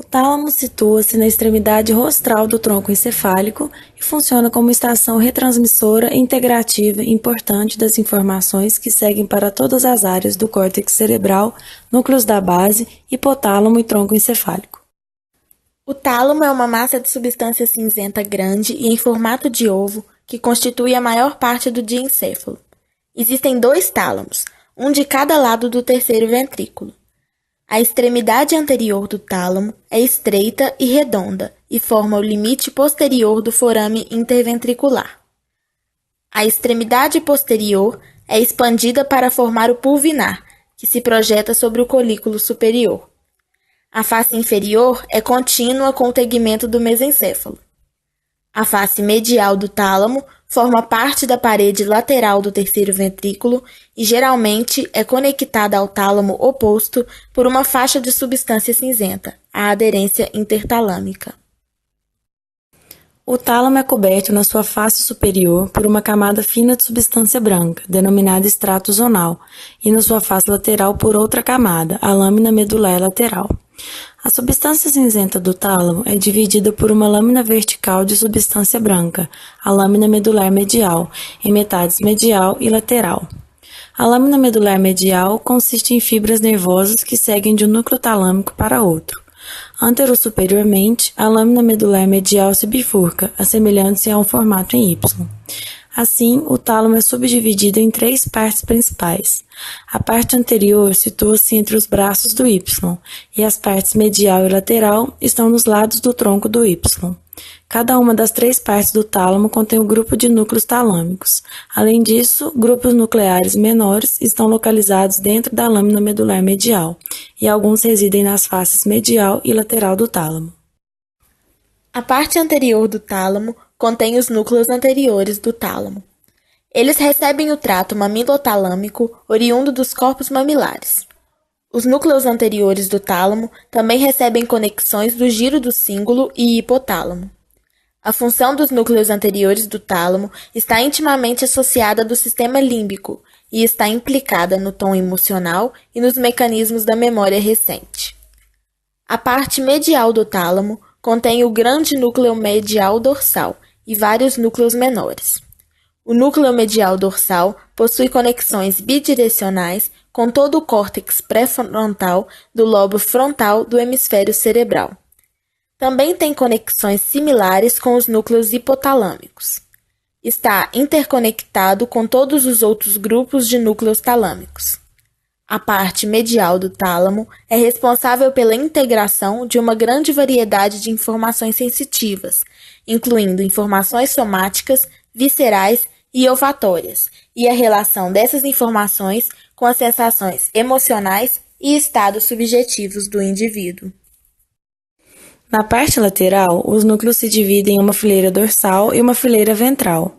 tálamo situa-se na extremidade rostral do tronco encefálico e funciona como estação retransmissora integrativa importante das informações que seguem para todas as áreas do córtex cerebral, núcleos da base, hipotálamo e tronco encefálico. O tálamo é uma massa de substância cinzenta grande e em formato de ovo que constitui a maior parte do diencéfalo. Existem 2 tálamos, um de cada lado do terceiro ventrículo. A extremidade anterior do tálamo é estreita e redonda e forma o limite posterior do forame interventricular. A extremidade posterior é expandida para formar o pulvinar, que se projeta sobre o colículo superior. A face inferior é contínua com o tegmento do mesencéfalo. A face medial do tálamo forma parte da parede lateral do terceiro ventrículo e geralmente é conectada ao tálamo oposto por uma faixa de substância cinzenta, a aderência intertalâmica. O tálamo é coberto na sua face superior por uma camada fina de substância branca, denominada estrato zonal, e na sua face lateral por outra camada, a lâmina medular lateral. A substância cinzenta do tálamo é dividida por uma lâmina vertical de substância branca, a lâmina medular medial, em metades medial e lateral. A lâmina medular medial consiste em fibras nervosas que seguem de um núcleo talâmico para outro. Anterosuperiormente, a lâmina medular medial se bifurca, assemelhando-se a um formato em Y. Assim, o tálamo é subdividido em 3 partes principais. A parte anterior situa-se entre os braços do Y, e as partes medial e lateral estão nos lados do tronco do Y. Cada uma das 3 partes do tálamo contém um grupo de núcleos talâmicos. Além disso, grupos nucleares menores estão localizados dentro da lâmina medular medial, e alguns residem nas faces medial e lateral do tálamo. A parte anterior do tálamo contém os núcleos anteriores do tálamo. Eles recebem o trato mamilotalâmico oriundo dos corpos mamilares. Os núcleos anteriores do tálamo também recebem conexões do giro do cíngulo e hipotálamo. A função dos núcleos anteriores do tálamo está intimamente associada do sistema límbico e está implicada no tom emocional e nos mecanismos da memória recente. A parte medial do tálamo contém o grande núcleo medial dorsal e vários núcleos menores. O núcleo medial dorsal possui conexões bidirecionais com todo o córtex pré-frontal do lobo frontal do hemisfério cerebral. Também tem conexões similares com os núcleos hipotalâmicos. Está interconectado com todos os outros grupos de núcleos talâmicos. A parte medial do tálamo é responsável pela integração de uma grande variedade de informações sensitivas, incluindo informações somáticas, viscerais e olfatórias, e a relação dessas informações com as sensações emocionais e estados subjetivos do indivíduo. Na parte lateral, os núcleos se dividem em uma fileira dorsal e uma fileira ventral.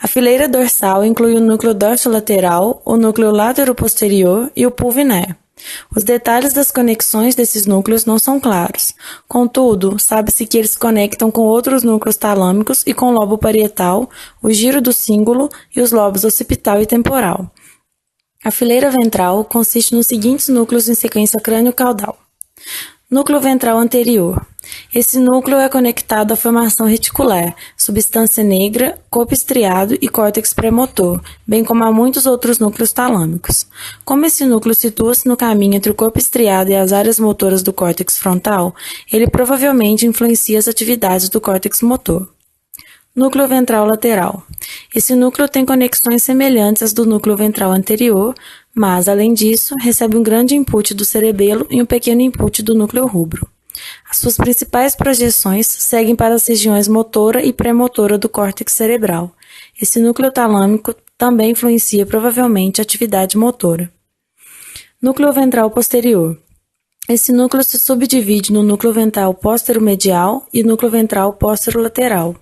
A fileira dorsal inclui o núcleo dorsolateral, o núcleo lateroposterior e o pulvinar. Os detalhes das conexões desses núcleos não são claros. Contudo, sabe-se que eles se conectam com outros núcleos talâmicos e com o lobo parietal, o giro do cíngulo e os lobos occipital e temporal. A fileira ventral consiste nos seguintes núcleos em sequência crânio-caudal. Núcleo ventral anterior. Esse núcleo é conectado à formação reticular, substância negra, corpo estriado e córtex pré-motor, bem como a muitos outros núcleos talâmicos. Como esse núcleo situa-se no caminho entre o corpo estriado e as áreas motoras do córtex frontal, ele provavelmente influencia as atividades do córtex motor. Núcleo ventral lateral. Esse núcleo tem conexões semelhantes às do núcleo ventral anterior, mas, além disso, recebe um grande input do cerebelo e um pequeno input do núcleo rubro. As suas principais projeções seguem para as regiões motora e pré-motora do córtex cerebral. Esse núcleo talâmico também influencia provavelmente a atividade motora. Núcleo ventral posterior. Esse núcleo se subdivide no núcleo ventral póstero-medial e núcleo ventral póstero-lateral.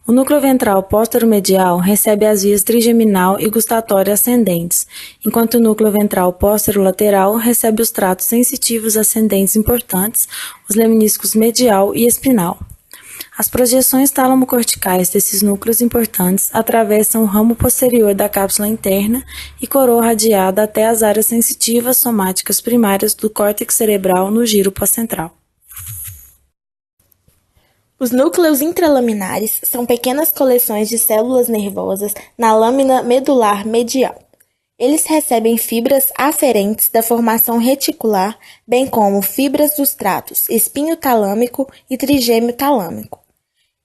O núcleo ventral póstero-medial recebe as vias trigeminal e gustatória ascendentes, enquanto o núcleo ventral póstero-lateral recebe os tratos sensitivos ascendentes importantes, os lemniscos medial e espinal. As projeções tálamo-corticais desses núcleos importantes atravessam o ramo posterior da cápsula interna e coroa radiada até as áreas sensitivas somáticas primárias do córtex cerebral no giro pós-central. Os núcleos intralaminares são pequenas coleções de células nervosas na lâmina medular medial. Eles recebem fibras aferentes da formação reticular, bem como fibras dos tratos espinho talâmico e trigêmeo talâmico.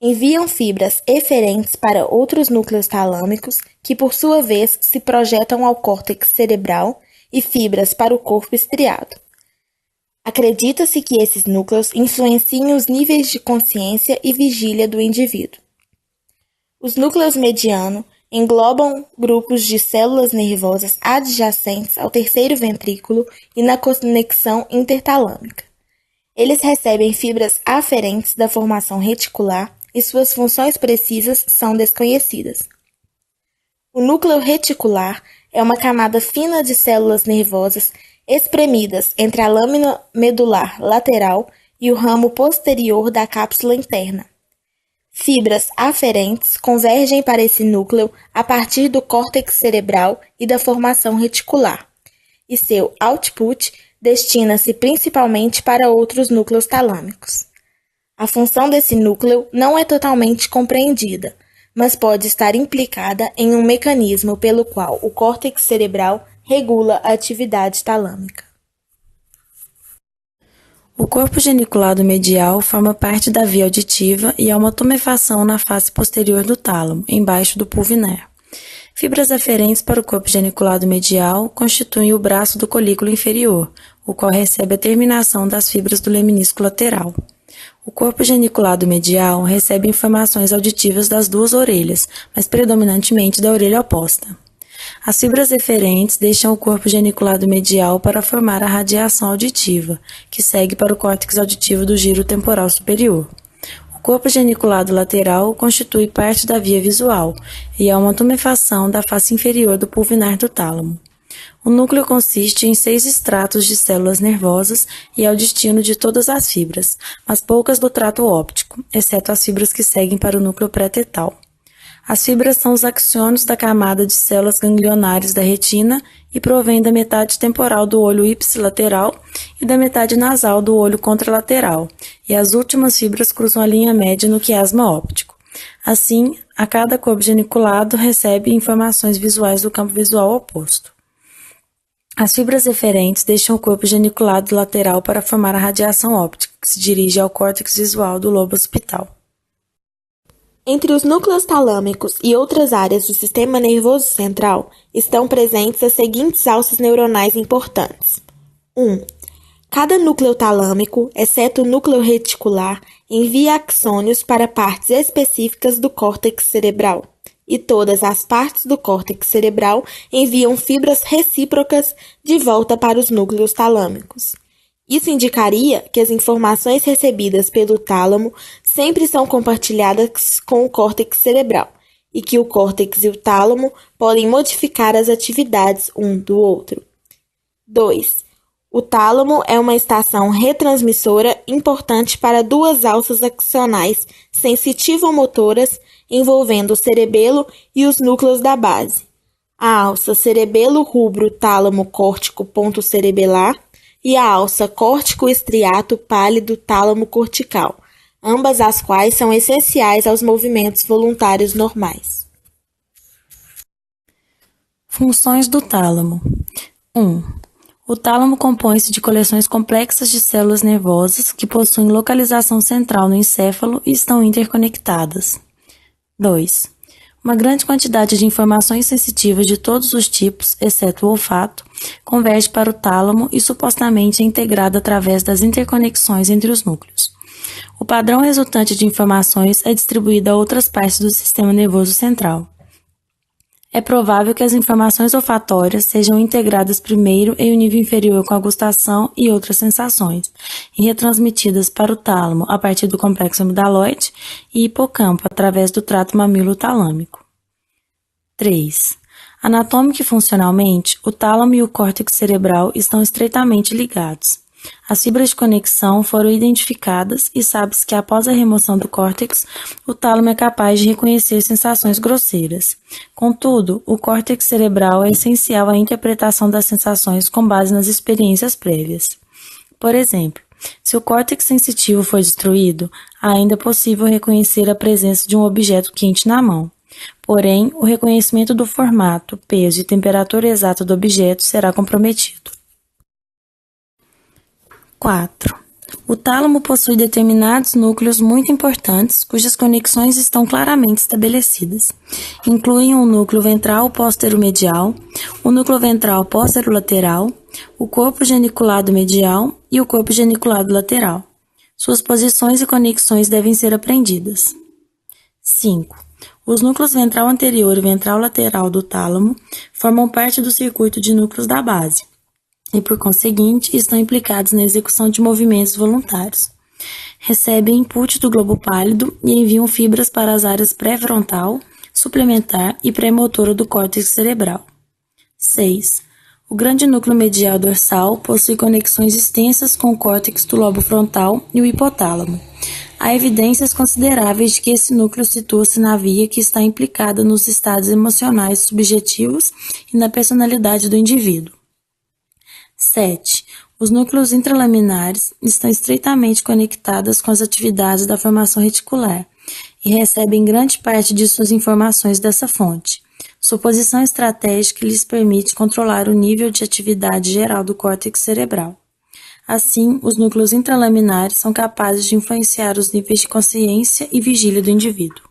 Enviam fibras eferentes para outros núcleos talâmicos, que por sua vez se projetam ao córtex cerebral, e fibras para o corpo estriado. Acredita-se que esses núcleos influenciam os níveis de consciência e vigília do indivíduo. Os núcleos mediano englobam grupos de células nervosas adjacentes ao terceiro ventrículo e na conexão intertalâmica. Eles recebem fibras aferentes da formação reticular e suas funções precisas são desconhecidas. O núcleo reticular é uma camada fina de células nervosas espremidas entre a lâmina medular lateral e o ramo posterior da cápsula interna. Fibras aferentes convergem para esse núcleo a partir do córtex cerebral e da formação reticular, e seu output destina-se principalmente para outros núcleos talâmicos. A função desse núcleo não é totalmente compreendida, mas pode estar implicada em um mecanismo pelo qual o córtex cerebral regula a atividade talâmica. O corpo geniculado medial forma parte da via auditiva e há uma tumefação na face posterior do tálamo, embaixo do pulvinar. Fibras aferentes para o corpo geniculado medial constituem o braço do colículo inferior, o qual recebe a terminação das fibras do leminisco lateral. O corpo geniculado medial recebe informações auditivas das duas orelhas, mas predominantemente da orelha oposta. As fibras eferentes deixam o corpo geniculado medial para formar a radiação auditiva, que segue para o córtex auditivo do giro temporal superior. O corpo geniculado lateral constitui parte da via visual e há uma tumefação da face inferior do pulvinar do tálamo. O núcleo consiste em 6 estratos de células nervosas e é o destino de todas as fibras, mas poucas do trato óptico, exceto as fibras que seguem para o núcleo pré-tetal. As fibras são os axônios da camada de células ganglionares da retina e provêm da metade temporal do olho ipsilateral e da metade nasal do olho contralateral, e as últimas fibras cruzam a linha média no quiasma óptico. Assim, a cada corpo geniculado recebe informações visuais do campo visual oposto. As fibras eferentes deixam o corpo geniculado lateral para formar a radiação óptica, que se dirige ao córtex visual do lobo occipital. Entre os núcleos talâmicos e outras áreas do sistema nervoso central estão presentes as seguintes alças neuronais importantes. 1. Cada núcleo talâmico, exceto o núcleo reticular, envia axônios para partes específicas do córtex cerebral, e todas as partes do córtex cerebral enviam fibras recíprocas de volta para os núcleos talâmicos. Isso indicaria que as informações recebidas pelo tálamo sempre são compartilhadas com o córtex cerebral e que o córtex e o tálamo podem modificar as atividades um do outro. 2. O tálamo é uma estação retransmissora importante para duas alças axonais sensitivo-motoras envolvendo o cerebelo e os núcleos da base. A alça cerebelo-rubro-tálamo-córtico ponto cerebelar e a alça córtico-estriato pálido-tálamo cortical, ambas as quais são essenciais aos movimentos voluntários normais. Funções do tálamo. 1. O tálamo compõe-se de coleções complexas de células nervosas que possuem localização central no encéfalo e estão interconectadas. 2. Uma grande quantidade de informações sensitivas de todos os tipos, exceto o olfato, converge para o tálamo e supostamente é integrada através das interconexões entre os núcleos. O padrão resultante de informações é distribuído a outras partes do sistema nervoso central. É provável que as informações olfatórias sejam integradas primeiro em um nível inferior com a gustação e outras sensações, e retransmitidas para o tálamo a partir do complexo amidaloide e hipocampo através do trato mamilo-talâmico. 3. Anatômica e funcionalmente, o tálamo e o córtex cerebral estão estreitamente ligados. As fibras de conexão foram identificadas e sabe-se que após a remoção do córtex, o tálamo é capaz de reconhecer sensações grosseiras. Contudo, o córtex cerebral é essencial à interpretação das sensações com base nas experiências prévias. Por exemplo, Se o córtex sensitivo for destruído, ainda é possível reconhecer a presença de um objeto quente na mão. Porém, o reconhecimento do formato, peso e temperatura exata do objeto será comprometido. 4. O tálamo possui determinados núcleos muito importantes, cujas conexões estão claramente estabelecidas. Incluem o núcleo ventral póstero-medial, o núcleo ventral póstero-lateral, o corpo geniculado medial e o corpo geniculado lateral. Suas posições e conexões devem ser aprendidas. 5. Os núcleos ventral anterior e ventral lateral do tálamo formam parte do circuito de núcleos da base e, por conseguinte, estão implicados na execução de movimentos voluntários. Recebem input do globo pálido e enviam fibras para as áreas pré-frontal, suplementar e pré-motora do córtex cerebral. 6. O grande núcleo medial dorsal possui conexões extensas com o córtex do lobo frontal e o hipotálamo. Há evidências consideráveis de que esse núcleo situa-se na via que está implicada nos estados emocionais subjetivos e na personalidade do indivíduo. 7. Os núcleos intralaminares estão estreitamente conectados com as atividades da formação reticular e recebem grande parte de suas informações dessa fonte. Sua posição estratégica lhes permite controlar o nível de atividade geral do córtex cerebral. Assim, os núcleos intralaminares são capazes de influenciar os níveis de consciência e vigília do indivíduo.